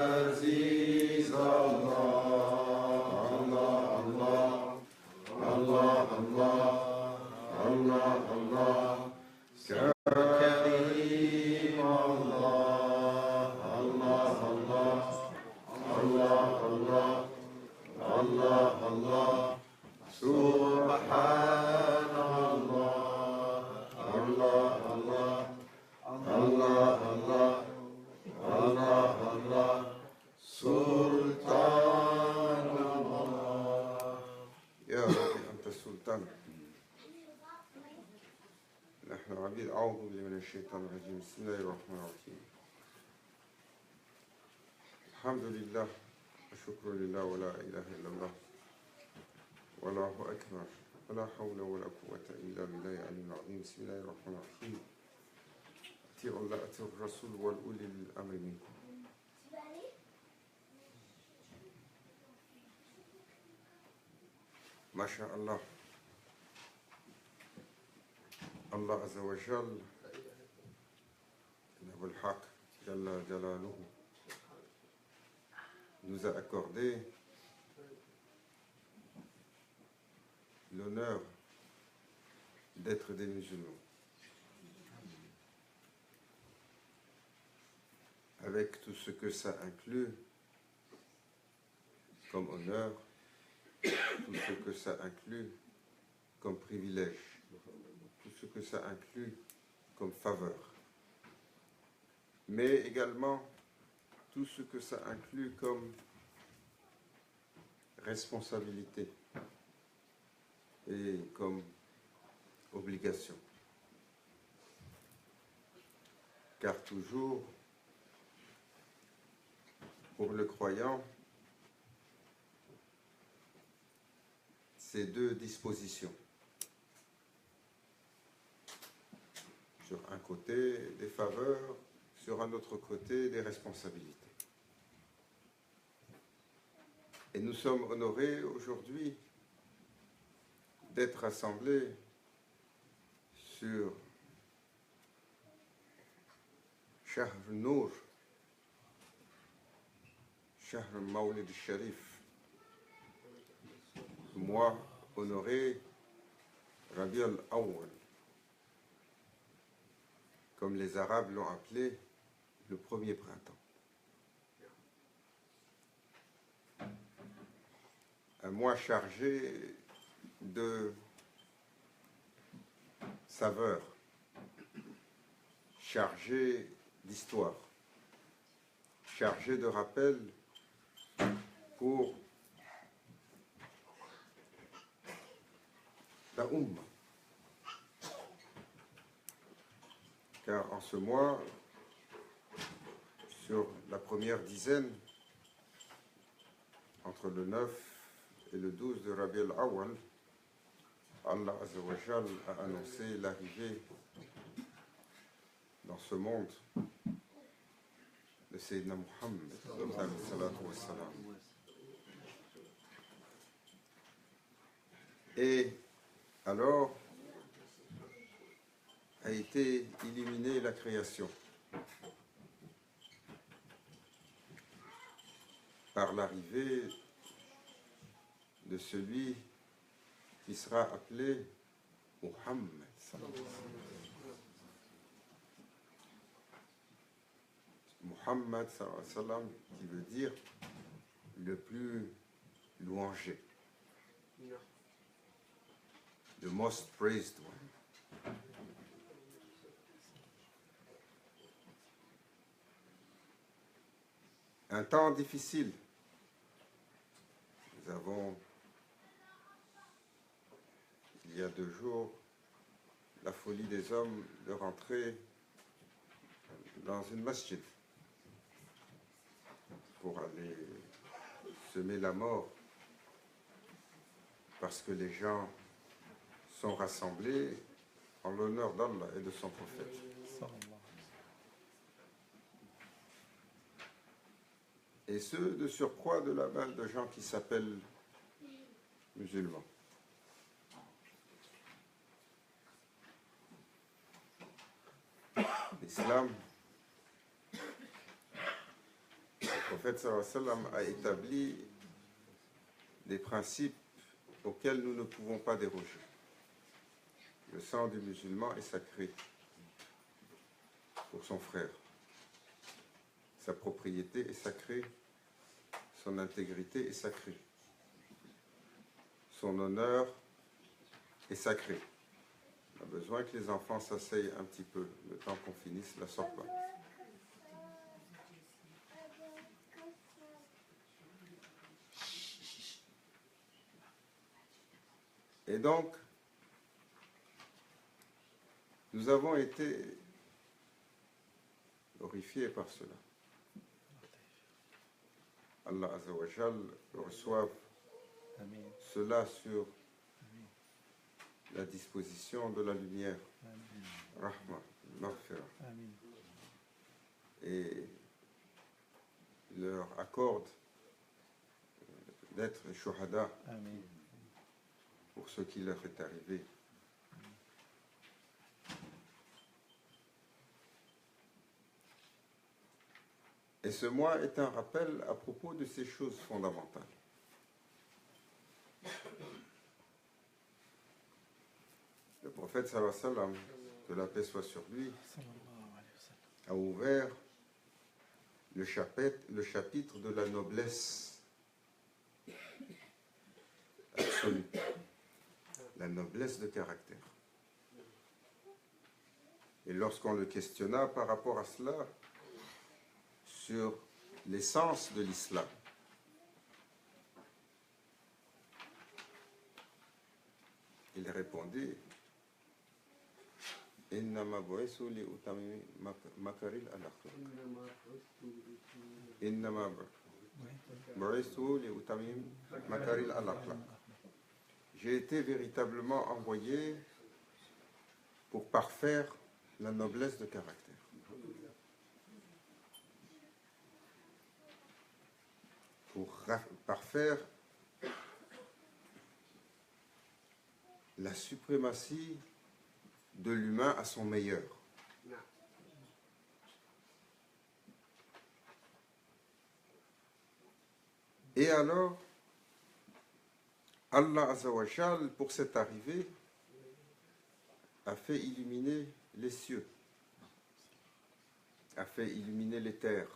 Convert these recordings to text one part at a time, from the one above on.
Aziz Allah, Allah, Allah, Allah, Allah, Allah, Allah, Karim Allah, Allah, Allah, Allah, Allah, Allah, Allah, Subhanallah, Allah, Allah, Allah, Allah, Allah, Allah, Sultan Allah. يا رب أنت السلطان. نحن عبيد. أعوذ بالله من الشيطان الرجيم. بسم الله الرحمن الرحيم. الحمد لله والشكر لله ولا إله إلا الله والله أكبر ولا حول ولا قوة إلا بالله العلي العظيم. بسم الله الرحمن الرحيم. أطيعوا الله أطيعوا الرسول والأولي الأمر منكم. ما شاء الله. Allah Azza wa Jal, Nabul Haq, Jalla Jalaluhu, nous a accordé l'honneur d'être des musulmans. Avec tout ce que ça inclut comme honneur, tout ce que ça inclut comme privilège, tout ce que ça inclut comme faveur, mais également tout ce que ça inclut comme responsabilité et comme obligation. Car toujours, pour le croyant, ces deux dispositions. Sur un côté, des faveurs, sur un autre côté, des responsabilités. Et nous sommes honorés aujourd'hui d'être rassemblés sur Shahr al-Nour, Shahr al-Mawlid al-Sharif, mois honoré Rabi al-Awwal, comme les Arabes l'ont appelé, le premier printemps. Un mois chargé de saveurs, chargé d'histoire, chargé de rappels pour la Ummah. Car en ce mois, sur la première dizaine, entre le 9 et le 12 de Rabi al-Awwal, Allah Azza wa Jal a annoncé l'arrivée dans ce monde de Sayyidina Muhammad sallallahu wa sallam. Et alors a été éliminée la création par l'arrivée de celui qui sera appelé Muhammad. Muhammad qui veut dire le plus louangé, the most praised one. Un temps difficile. Nous avons, il y a 2 jours, la folie des hommes de rentrer dans une masjid pour aller semer la mort parce que les gens sont rassemblés en l'honneur d'Allah et de son prophète. Et ceux de surcroît de la main de gens qui s'appellent musulmans. L'islam prophète sallallahu alayhi wa sallam a établi des principes auxquels nous ne pouvons pas déroger. Le sang du musulman est sacré pour son frère. Sa propriété est sacrée, son intégrité est sacrée. Son honneur est sacré. On a besoin que les enfants s'asseyent un petit peu, le temps qu'on finisse la sortie. Et donc, nous avons été horrifiés par cela. Allah Azza wa Jal reçoive cela sur la disposition de la lumière, Rahma, Maghfira, et leur accorde d'être shuhada pour ce qui leur est arrivé. Et ce mois est un rappel à propos de ces choses fondamentales. Le prophète sallallahu alayhi wa sallam, que la paix soit sur lui, a ouvert le chapitre de la noblesse absolue, la noblesse de caractère. Et lorsqu'on le questionna par rapport à cela, sur l'essence de l'islam, il répondit: Innama bu'isu li utamimi makaril al-akhlaq. Innama bu'isu li utamimi makaril al-akhlaq. J'ai été véritablement envoyé pour parfaire la noblesse de caractère. Pour parfaire la suprématie de l'humain à son meilleur. Et alors, Allah Azza wa Jal, pour cette arrivée, a fait illuminer les cieux, a fait illuminer les terres,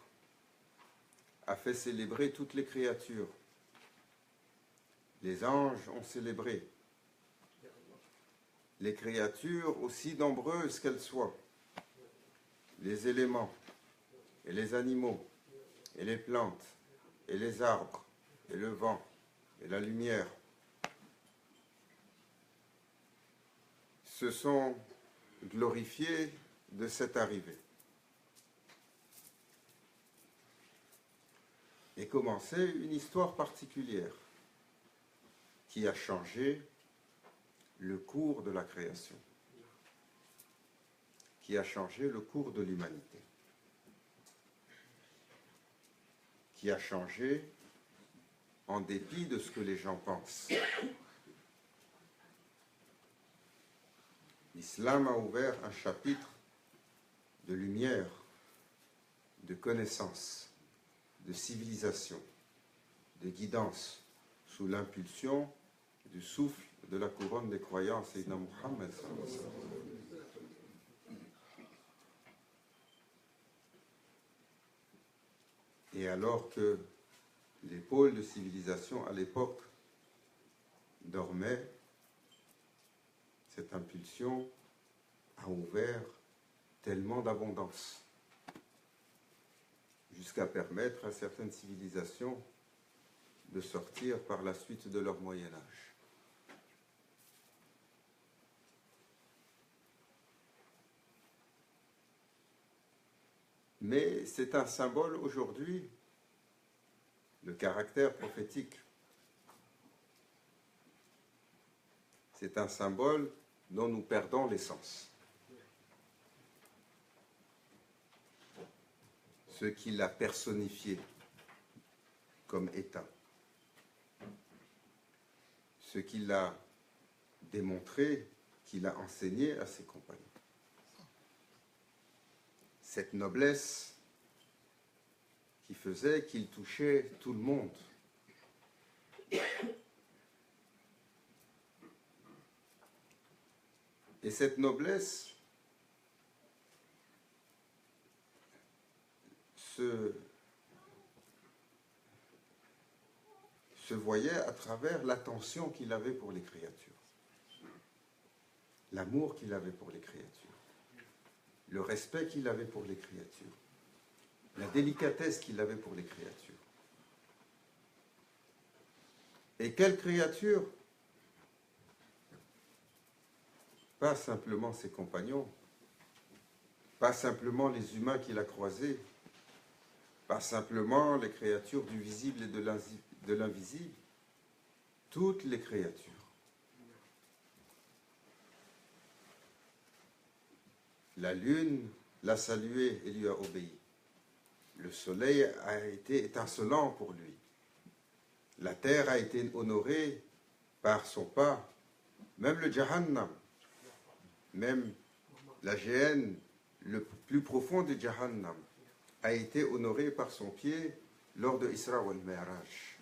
a fait célébrer toutes les créatures. Les anges ont célébré. Les créatures, aussi nombreuses qu'elles soient, les éléments, et les animaux, et les plantes, et les arbres, et le vent, et la lumière, se sont glorifiés de cette arrivée. Et commençait une histoire particulière qui a changé le cours de la création, qui a changé le cours de l'humanité, qui a changé en dépit de ce que les gens pensent. L'islam a ouvert un chapitre de lumière, de connaissance, de civilisation, de guidance, sous l'impulsion du souffle de la couronne des croyants, Sayyidina Muhammad. Et alors que les pôles de civilisation à l'époque dormaient, cette impulsion a ouvert tellement d'abondance, jusqu'à permettre à certaines civilisations de sortir par la suite de leur Moyen-Âge. Mais c'est un symbole aujourd'hui, le caractère prophétique. C'est un symbole dont nous perdons l'essence. Ce qui l'a personnifié comme État. Ce qu'il a démontré, qu'il a enseigné à ses compagnons. Cette noblesse qui qui faisait qu'il touchait tout le monde. Et cette noblesse se voyait à travers l'attention qu'il avait pour les créatures, l'amour qu'il avait pour les créatures, le respect qu'il avait pour les créatures, la délicatesse qu'il avait pour les créatures. Et quelles créatures? Pas simplement ses compagnons, pas simplement les humains qu'il a croisés, pas simplement les créatures du visible et de l'invisible, toutes les créatures. La lune l'a salué et lui a obéi. Le soleil a été étincelant pour lui. La terre a été honorée par son pas. Même le Jahannam, même la géhenne le plus profond de Jahannam a été honoré par son pied lors de Isra wal Mi'raj.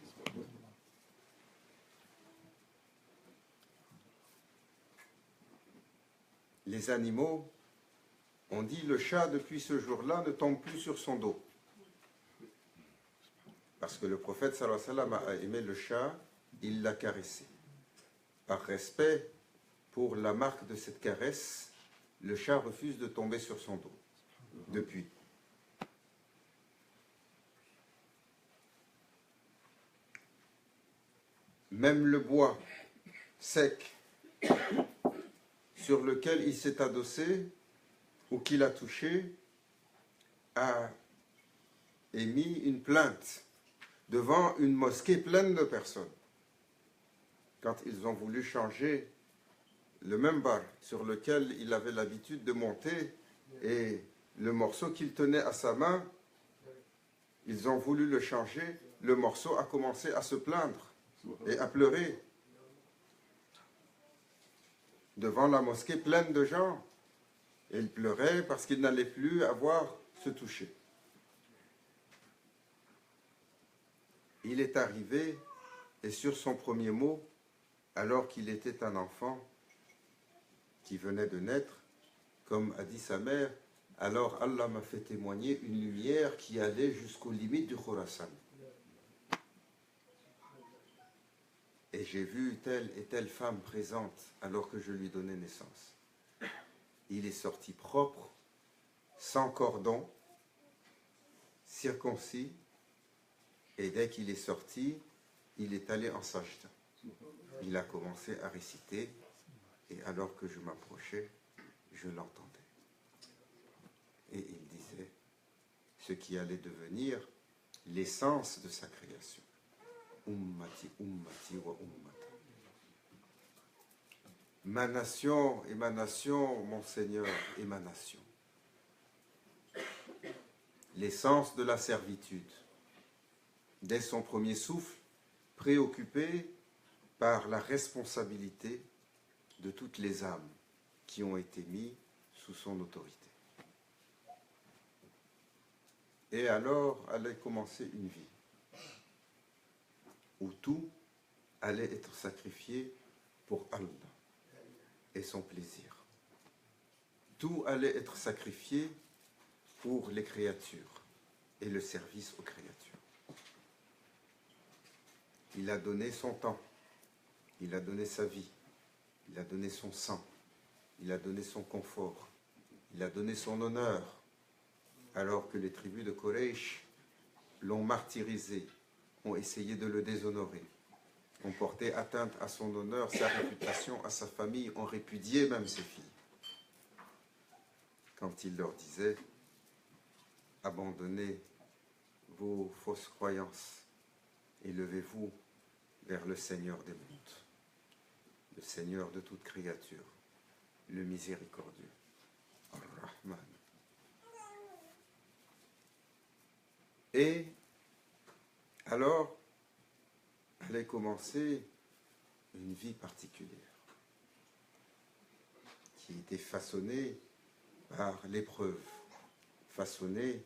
Les animaux, on dit le chat depuis ce jour-là ne tombe plus sur son dos. Parce que le prophète sallallahu alayhi wa sallam a aimé le chat, il l'a caressé. Par respect pour la marque de cette caresse, le chat refuse de tomber sur son dos. Depuis. Même le bois sec sur lequel il s'est adossé ou qu'il a touché a émis une plainte devant une mosquée pleine de personnes. Quand ils ont voulu changer le minbar sur lequel il avait l'habitude de monter et le morceau qu'il tenait à sa main, ils ont voulu le changer, le morceau a commencé à se plaindre et à pleurer devant la mosquée pleine de gens. Et il pleurait parce qu'il n'allait plus avoir ce toucher. Il est arrivé, et sur son premier mot, alors qu'il était un enfant qui venait de naître, comme a dit sa mère, alors Allah m'a fait témoigner une lumière qui allait jusqu'aux limites du Khurasan. Et j'ai vu telle et telle femme présente alors que je lui donnais naissance. Il est sorti propre, sans cordon, circoncis, et dès qu'il est sorti, il est allé en sajda. Il a commencé à réciter, et alors que je m'approchais, je l'entendais. Et il disait ce qui allait devenir l'essence de sa création. Ummati, ummati wa ummata. Ma nation et ma nation, mon Seigneur et ma nation. L'essence de la servitude. Dès son premier souffle, préoccupé par la responsabilité de toutes les âmes qui ont été mises sous son autorité. Et alors allait commencer une vie où tout allait être sacrifié pour Allah et son plaisir. Tout allait être sacrifié pour les créatures et le service aux créatures. Il a donné son temps, il a donné sa vie, il a donné son sang, il a donné son confort, il a donné son honneur, alors que les tribus de Quraysh l'ont martyrisé, ont essayé de le déshonorer, ont porté atteinte à son honneur, sa réputation, à sa famille, ont répudié même ses filles. Quand il leur disait « Abandonnez vos fausses croyances et levez-vous vers le Seigneur des mondes, le Seigneur de toute créature, le miséricordieux, Ar-Rahman. » Et alors, allait commencer une vie particulière qui était façonnée par l'épreuve, façonnée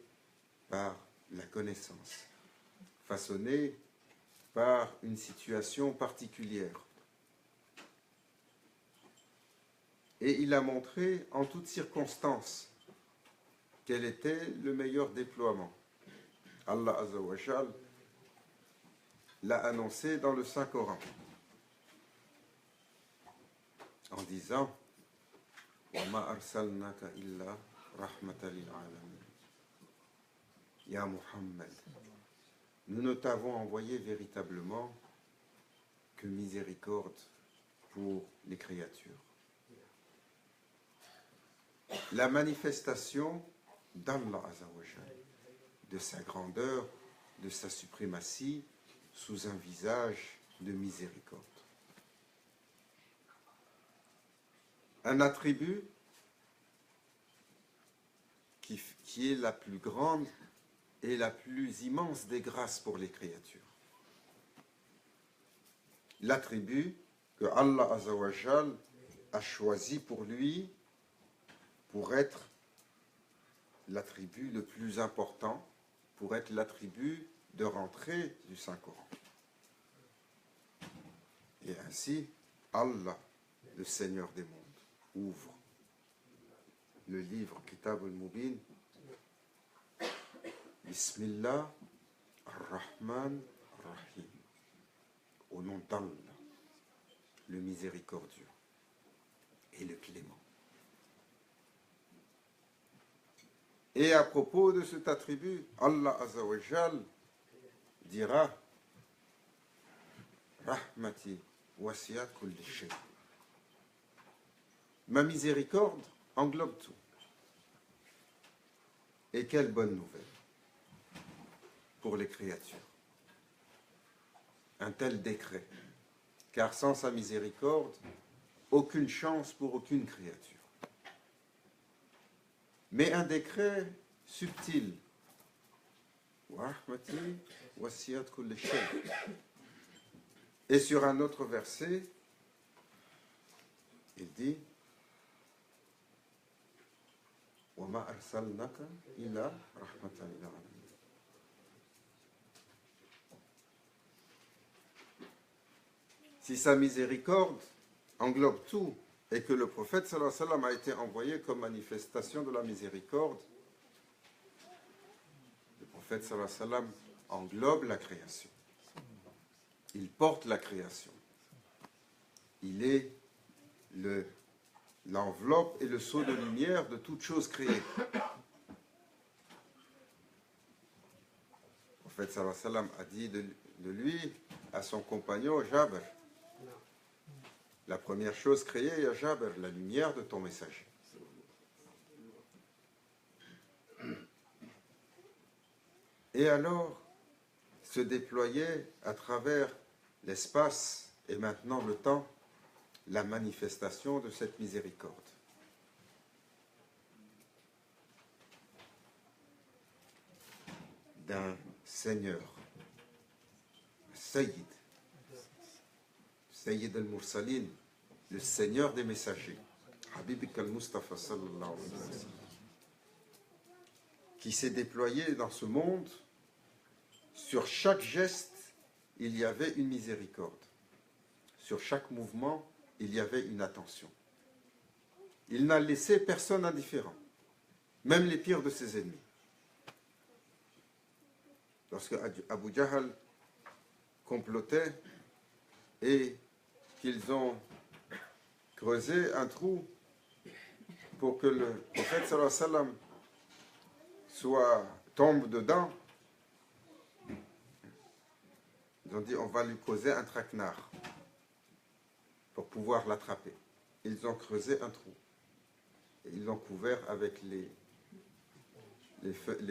par la connaissance, façonnée par une situation particulière. Et il a montré en toutes circonstances quel était le meilleur déploiement. Allah Azza wa Jal l'a annoncé dans le Saint-Coran en disant وَمَا أَرْسَلْنَاكَ إِلَّا رَحْمَةً لِلْعَالَمِينَ. Ya Muhammad, nous ne t'avons envoyé véritablement que miséricorde pour les créatures. La manifestation d'Allah Azza wa Jal, de sa grandeur, de sa suprématie, sous un visage de miséricorde. Un attribut qui est la plus grande et la plus immense des grâces pour les créatures. L'attribut que Allah Azza wa Jal a choisi pour lui pour être l'attribut le plus important, pour être l'attribut de rentrée du Saint-Coran. Et ainsi, Allah, le Seigneur des mondes, ouvre le livre Kitab al-Mubin. Bismillah ar-Rahman ar-Rahim. Au nom d'Allah, le miséricordieux et le clément. Et à propos de cet attribut, Allah Azza wa Jal dira Rahmati wasiyat kulli shay. Ma miséricorde englobe tout. Et quelle bonne nouvelle pour les créatures. Un tel décret, car sans sa miséricorde, aucune chance pour aucune créature. Mais un décret subtil. Et sur un autre verset, il dit وَمَا أَرْسَلْنَاكَ إِلَّا رَحْمَةً لِلْعَالَمِينَ. Si sa miséricorde englobe tout, et que le prophète sallallahu alayhi wa sallam a été envoyé comme manifestation de la miséricorde, le prophète sallallahu alayhi wa sallam englobe la création. Il porte la création. Il est l'enveloppe et le sceau de lumière de toute chose créée. Le prophète sallallahu alayhi wa sallam a dit de lui à son compagnon Jabr, la première chose créée, ya Jabr, la lumière de ton messager. Et alors, se déployait à travers l'espace et maintenant le temps, la manifestation de cette miséricorde. D'un Seigneur, Sayyid, Sayyid al-Mursalin, le Seigneur des messagers, Habibik al-Mustafa sallallahu alayhi wa sallam, qui s'est déployé dans ce monde. Sur chaque geste, il y avait une miséricorde. Sur chaque mouvement, il y avait une attention. Il n'a laissé personne indifférent, même les pires de ses ennemis. Lorsque Abu Jahl complotait et qu'ils ont creusé un trou pour que le prophète sallallahu alayhi wa sallam tombe dedans, ils ont dit on va lui causer un traquenard pour pouvoir l'attraper. Ils ont creusé un trou et ils l'ont couvert avec les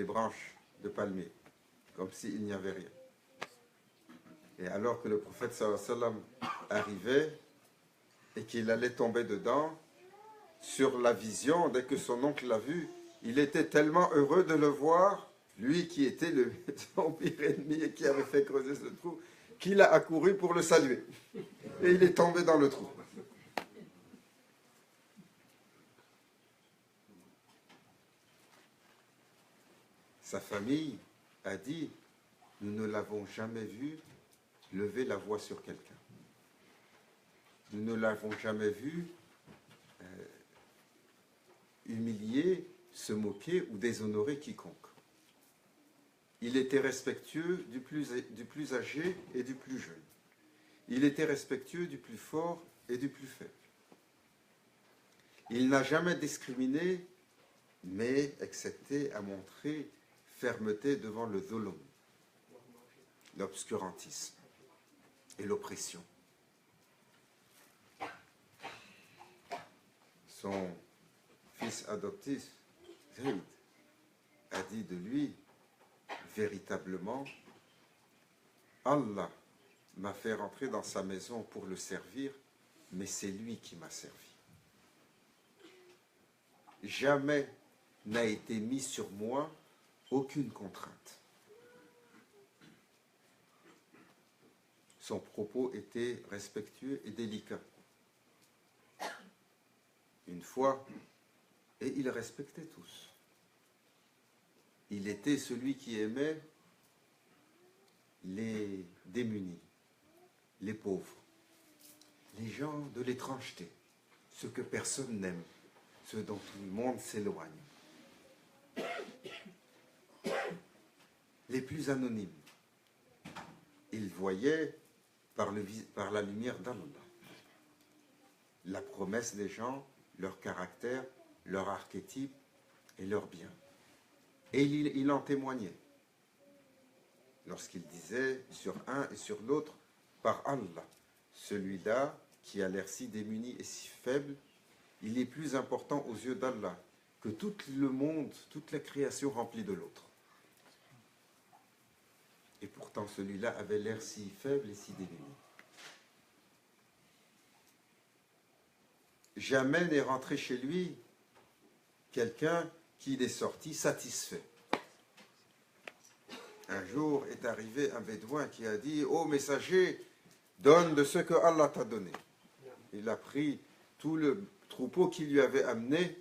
branches de palmier, comme s'il n'y avait rien. Et alors que le prophète sallallahu alayhi wa sallam arrivait et qu'il allait tomber dedans, sur la vision, dès que son oncle l'a vu, il était tellement heureux de le voir, lui qui était son pire ennemi et qui avait fait creuser ce trou, qu'il a accouru pour le saluer. Et il est tombé dans le trou. Sa famille a dit, nous ne l'avons jamais vu lever la voix sur quelqu'un. Nous ne l'avons jamais vu humilier, se moquer ou déshonorer quiconque. Il était respectueux du plus âgé et du plus jeune. Il était respectueux du plus fort et du plus faible. Il n'a jamais discriminé, mais accepté à montrer fermeté devant le dhulm, l'obscurantisme et l'oppression. Son fils adoptif, Zayd, a dit de lui, véritablement, Allah m'a fait rentrer dans sa maison pour le servir, mais c'est lui qui m'a servi. Jamais n'a été mis sur moi aucune contrainte. Son propos était respectueux et délicat. Une fois, et il respectait tous. Il était celui qui aimait les démunis, les pauvres, les gens de l'étrangeté, ceux que personne n'aime, ceux dont tout le monde s'éloigne, les plus anonymes. Il voyait par la lumière d'Allah la promesse des gens, leur caractère, leur archétype et leur bien. Et il en témoignait lorsqu'il disait sur un et sur l'autre, par Allah, celui-là qui a l'air si démuni et si faible, il est plus important aux yeux d'Allah que tout le monde, toute la création remplie de l'autre. Et pourtant celui-là avait l'air si faible et si démuni. Jamais n'est rentré chez lui quelqu'un qui est sorti satisfait. Un jour est arrivé un bédouin qui a dit « Ô messager, donne de ce que Allah t'a donné. » Il a pris tout le troupeau qu'il lui avait amené.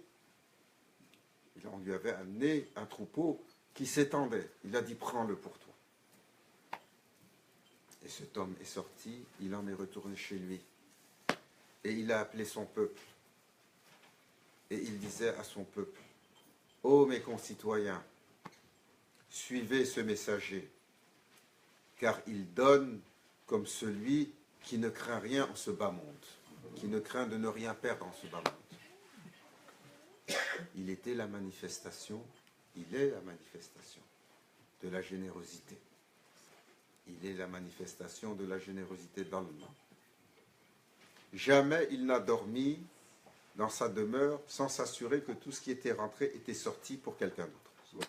On lui avait amené un troupeau qui s'étendait. Il a dit « Prends-le pour toi. » Et cet homme est sorti, il en est retourné chez lui. Et il a appelé son peuple. Et il disait à son peuple, « Ô mes concitoyens, suivez ce messager, car il donne comme celui qui ne craint rien en ce bas monde, qui ne craint de ne rien perdre en ce bas monde. » Il était la manifestation, il est la manifestation de la générosité. Il est la manifestation de la générosité d'Allah. Jamais il n'a dormi dans sa demeure sans s'assurer que tout ce qui était rentré était sorti pour quelqu'un d'autre.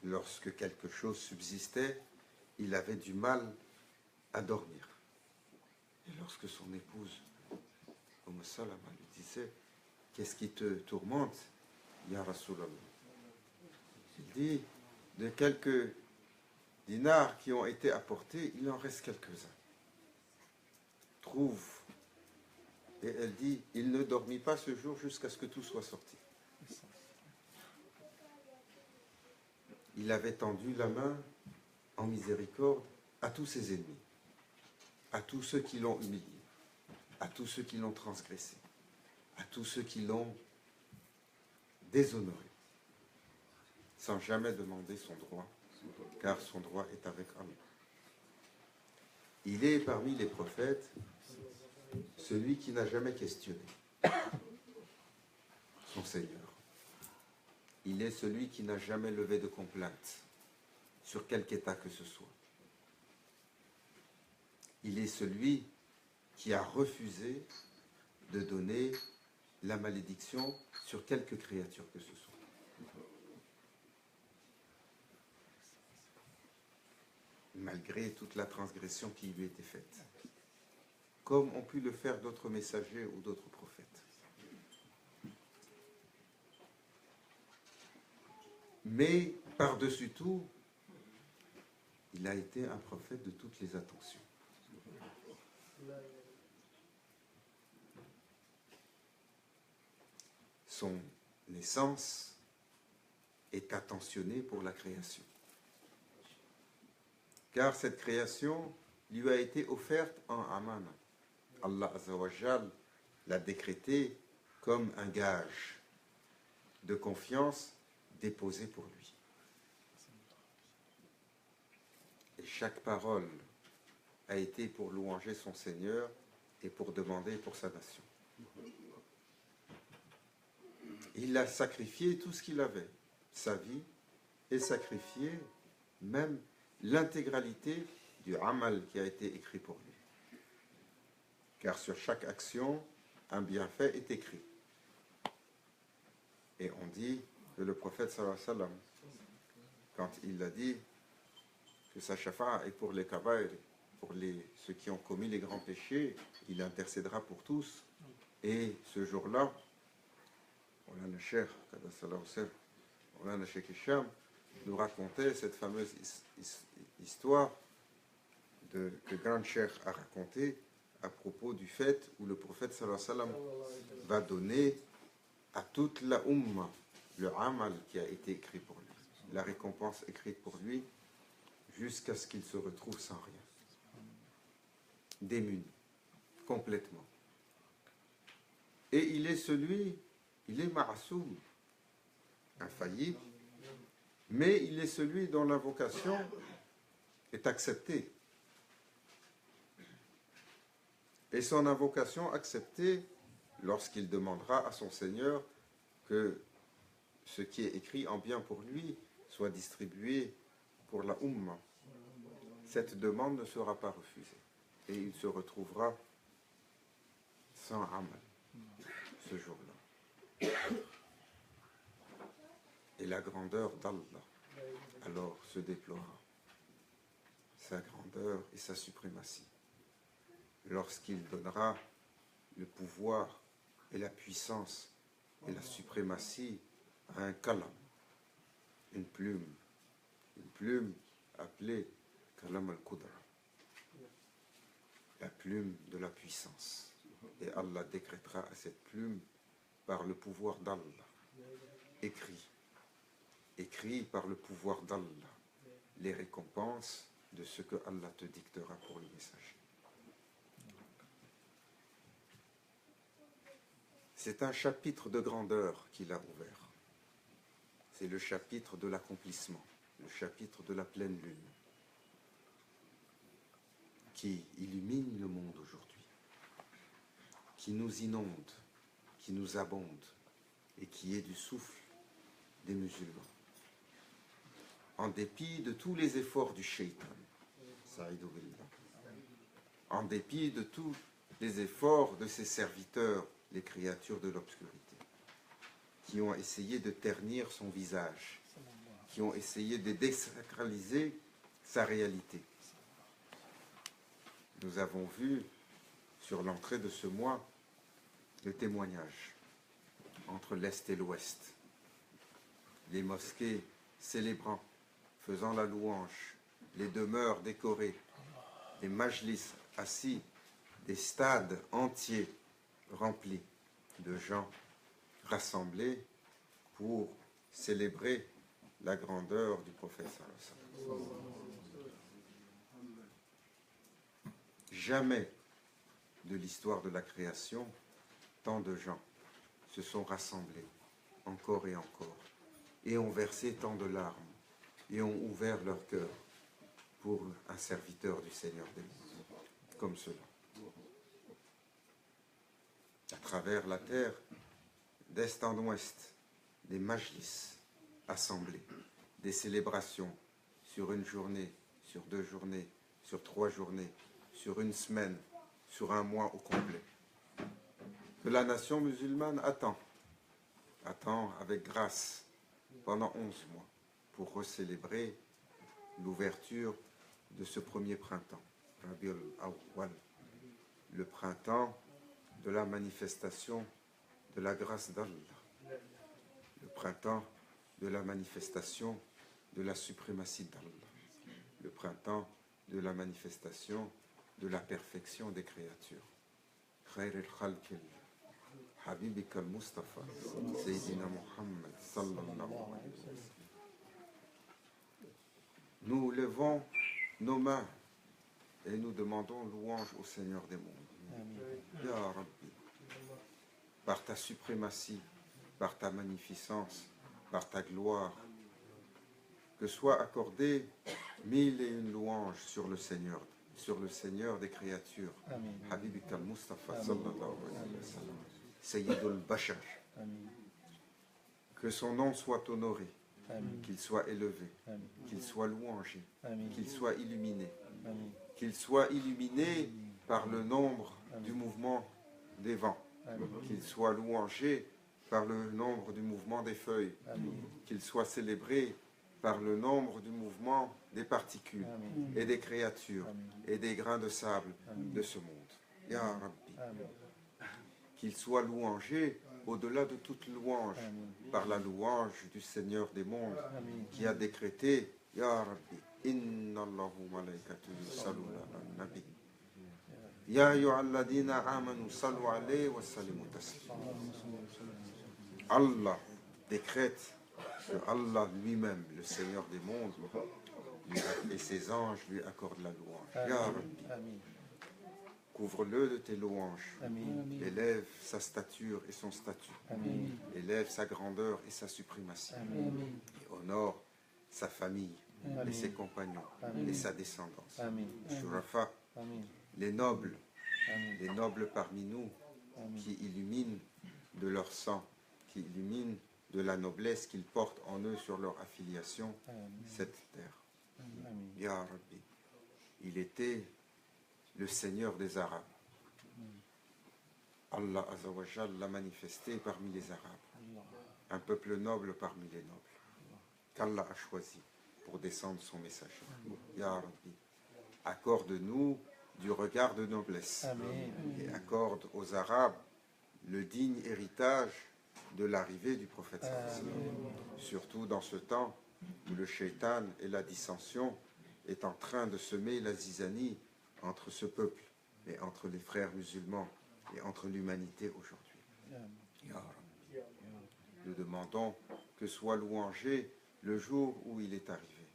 Lorsque quelque chose subsistait, il avait du mal à dormir. Et lorsque son épouse, Salama, lui disait « Qu'est-ce qui te tourmente, Ya Rasulallah ?» Il dit « De quelques dinars qui ont été apportés, il en reste quelques-uns. Trouve. » Et elle dit « Il ne dormit pas ce jour jusqu'à ce que tout soit sorti. » Il avait tendu la main en miséricorde à tous ses ennemis, à tous ceux qui l'ont humilié, à tous ceux qui l'ont transgressé, à tous ceux qui l'ont déshonoré, sans jamais demander son droit, car son droit est avec Allah. Il est parmi les prophètes celui qui n'a jamais questionné son Seigneur. Il est celui qui n'a jamais levé de complainte sur quelque état que ce soit. Il est celui qui a refusé de donner la malédiction sur quelque créature que ce soit. Malgré toute la transgression qui lui était faite, comme ont pu le faire d'autres messagers ou d'autres prophètes. Mais, par-dessus tout, il a été un prophète de toutes les attentions. son essence est attentionnée pour la création. Car cette création lui a été offerte en amana. Allah Azza wa Jal l'a décrété comme un gage de confiance déposé pour lui. Et chaque parole a été pour louanger son Seigneur et pour demander pour sa nation. Il a sacrifié tout ce qu'il avait, sa vie, et sacrifié même l'intégralité du amal qui a été écrit pour lui. Car sur chaque action, un bienfait est écrit. Et on dit que le prophète sallallahu alayhi wa sallam, quand il a dit que sa shafa'a est pour les kabaïr, pour ceux qui ont commis les grands péchés, il intercédera pour tous. Et ce jour-là, Mawlana Cheikh Hicham nous racontait cette fameuse histoire que Grand Cheikh a racontée à propos du fait où le prophète sallallahu alayhi wa sallam va donner à toute la Ummah le amal qui a été écrit pour lui, la récompense écrite pour lui, jusqu'à ce qu'il se retrouve sans rien, démuni, complètement. Et il est ma'asoum, infaillible, mais il est celui dont l'invocation est acceptée. Et son invocation acceptée lorsqu'il demandera à son Seigneur que ce qui est écrit en bien pour lui soit distribué pour la Ummah. Cette demande ne sera pas refusée. Et il se retrouvera sans amal ce jour-là. Et la grandeur d'Allah alors se déploiera. Sa grandeur et sa suprématie. Lorsqu'il donnera le pouvoir et la puissance et la suprématie à un kalam, une plume appelée kalam al-Qudra, la plume de la puissance. Et Allah décrétera à cette plume par le pouvoir d'Allah, écrit par le pouvoir d'Allah, les récompenses de ce que Allah te dictera pour le messager. C'est un chapitre de grandeur qu'il a ouvert. C'est le chapitre de l'accomplissement, le chapitre de la pleine lune, qui illumine le monde aujourd'hui, qui nous inonde, qui nous abonde et qui est du souffle des musulmans. En dépit de tous les efforts du shaitan, en dépit de tous les efforts de ses serviteurs, les créatures de l'obscurité, qui ont essayé de ternir son visage, qui ont essayé de désacraliser sa réalité. Nous avons vu sur l'entrée de ce mois le témoignage entre l'Est et l'Ouest, les mosquées célébrant, faisant la louange, les demeures décorées, les majlis assis, des stades entiers remplis de gens rassemblés pour célébrer la grandeur du prophète sallallahu alayhi wa sallam. Jamais de l'histoire de la création, tant de gens se sont rassemblés encore et encore et ont versé tant de larmes et ont ouvert leur cœur pour un serviteur du Seigneur des mondes, comme cela. À travers la terre, d'est en ouest, des majlis assemblés, des célébrations sur une journée, sur 2 journées, sur 3 journées, sur une semaine, sur un mois au complet. Que la nation musulmane attend avec grâce pendant 11 mois pour recélébrer l'ouverture de ce premier printemps, Rabiul Awwal, le printemps de la manifestation de la grâce d'Allah, le printemps de la manifestation de la suprématie d'Allah, le printemps de la manifestation de la perfection des créatures. Khair al-Khalqil, حبيبك المصطفى سيدنا محمد صلى الله عليه وسلم. Nous levons nos mains et nous demandons louange au Seigneur des mondes. Ya Rabbi, par ta suprématie, par ta magnificence, par ta gloire, que soit accordé 1001 louanges sur le Seigneur des créatures. Habibik al-Mustafa sallallahu alayhi wa sallam, Sayyidul Bashar. Que son nom soit honoré, qu'il soit élevé, qu'il soit louangé, qu'il soit illuminé, qu'il soit illuminé par le nombre du mouvement des vents, qu'il soit louangé par le nombre du mouvement des feuilles, qu'il soit célébré par le nombre du mouvement des particules et des créatures et des grains de sable de ce monde. Ya Rabbi, qu'il soit louangé au-delà de toute louange par la louange du Seigneur des mondes qui a décrété Ya Rabbi, Inna Allahu malaikatu yusalluna ala nabi Ya ayyuhalladhina amanu sallu alayhi wa sallimu taslima. Allah décrète que Allah lui-même, le Seigneur des mondes, et ses anges lui accordent la louange. Ya Rabbi, couvre-le de tes louanges. Élève sa stature et son statut. Élève sa grandeur et sa suprématie. Et honore sa famille et ses compagnons et sa descendance. Shurafa, les nobles parmi nous qui illuminent de leur sang, qui illuminent de la noblesse qu'ils portent en eux sur leur affiliation, cette terre. Ya Rabbi, il était le Seigneur des Arabes. Allah Azzawajal l'a manifesté parmi les Arabes, un peuple noble parmi les nobles, qu'Allah a choisi pour descendre son messager. Ya Rabbi, accorde-nous du regard de noblesse et accorde aux Arabes le digne héritage de l'arrivée du prophète, surtout dans ce temps où le shaitan et la dissension est en train de semer la zizanie entre ce peuple et entre les frères musulmans et entre l'humanité aujourd'hui. Ya Rabbi, nous demandons que soit louangé le jour où il est arrivé,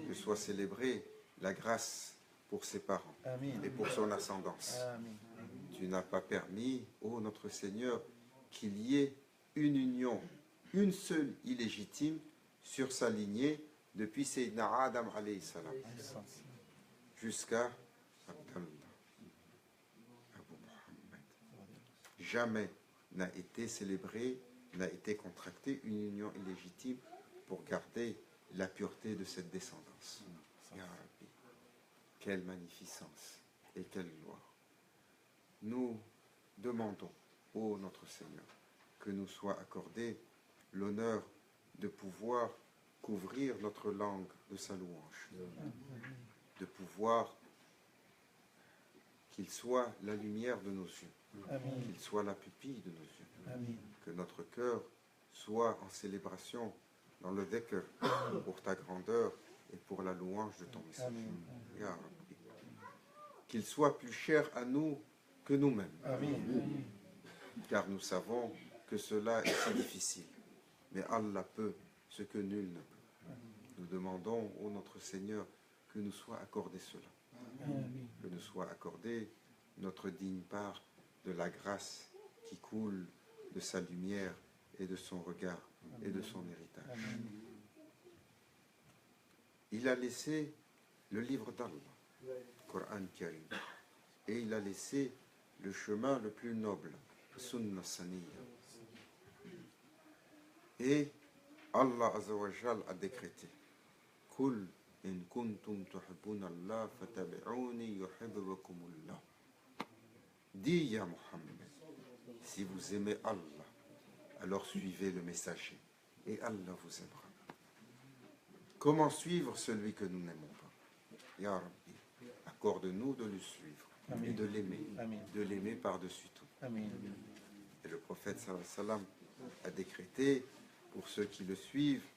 que soit célébrée la grâce pour ses parents et pour son ascendance. Tu n'as pas permis, ô notre Seigneur, qu'il y ait une union, une seule illégitime sur sa lignée depuis Sayyidina Adam alayhi salam jusqu'à Abdallah, Abu Muhammad. Jamais n'a été célébrée, n'a été contractée une union illégitime pour garder la pureté de cette descendance. Ya Rabbi, quelle magnificence et quelle gloire. Nous demandons, ô notre Seigneur, que nous soit accordé l'honneur de pouvoir couvrir notre langue de sa louange, de pouvoir qu'il soit la lumière de nos yeux, qu'il soit la pupille de nos yeux, que notre cœur soit en célébration dans le dhikr pour ta grandeur et pour la louange de ton messager. Ya Rabbi, qu'il soit plus cher à nous que nous-mêmes, car nous savons que cela est si difficile, mais Allah peut ce que nul ne peut. Nous demandons, ô notre Seigneur, que nous soit accordé cela, que nous soit accordé notre digne part de la grâce qui coule de sa lumière et de son regard et de son héritage. Il a laissé le livre d'Allah, Coran Karim, et il a laissé le chemin le plus noble, Sunnah Saniyya. Et Allah Azzawajal a décrété Kul in kuntum tuhibbuna Allah fatabi'uni yuhibbukumullah. Dis ya Muhammad, si vous aimez Allah, alors suivez le messager et Allah vous aimera. Comment suivre celui que nous n'aimons pas? Ya Rabbi, accorde-nous de le suivre et de l'aimer par-dessus tout. Et le prophète sallallahu alayhi wa sallam a décrété pour ceux qui le suivent,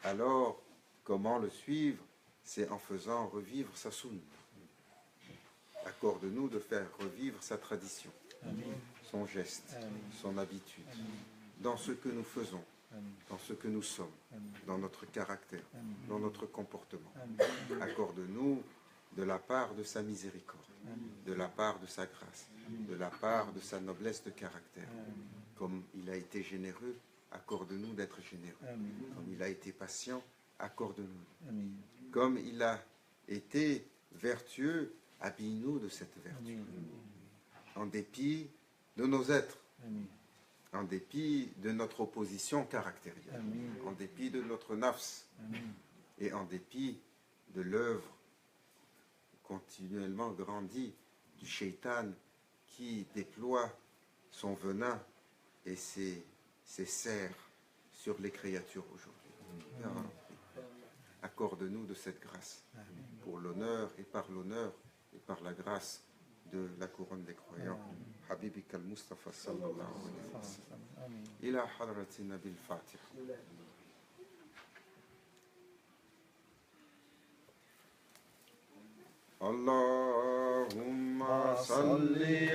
alors comment le suivre? C'est en faisant revivre sa sunna. Accorde-nous de faire revivre sa tradition. son geste, son habitude, dans ce que nous faisons, dans ce que nous sommes, dans notre caractère, dans notre comportement. Accorde-nous de la part de sa miséricorde, de la part de sa grâce, de la part de sa noblesse de caractère. Comme il a été généreux, accorde-nous d'être généreux. Comme il a été patient, accorde-nous. Comme il a été vertueux, habille-nous de cette vertu. En dépit de nos êtres, en dépit de notre opposition caractérielle, en dépit de notre nafs, et en dépit de l'œuvre continuellement grandie du shaitan qui déploie son venin et ses serres sur les créatures aujourd'hui. Accorde-nous de cette grâce pour l'honneur et par la grâce de la couronne des croyants. Habibik al-Mustafa sallallahu alayhi wa sallam. Ila hadrati Nabil Fatiha. Allahumma salli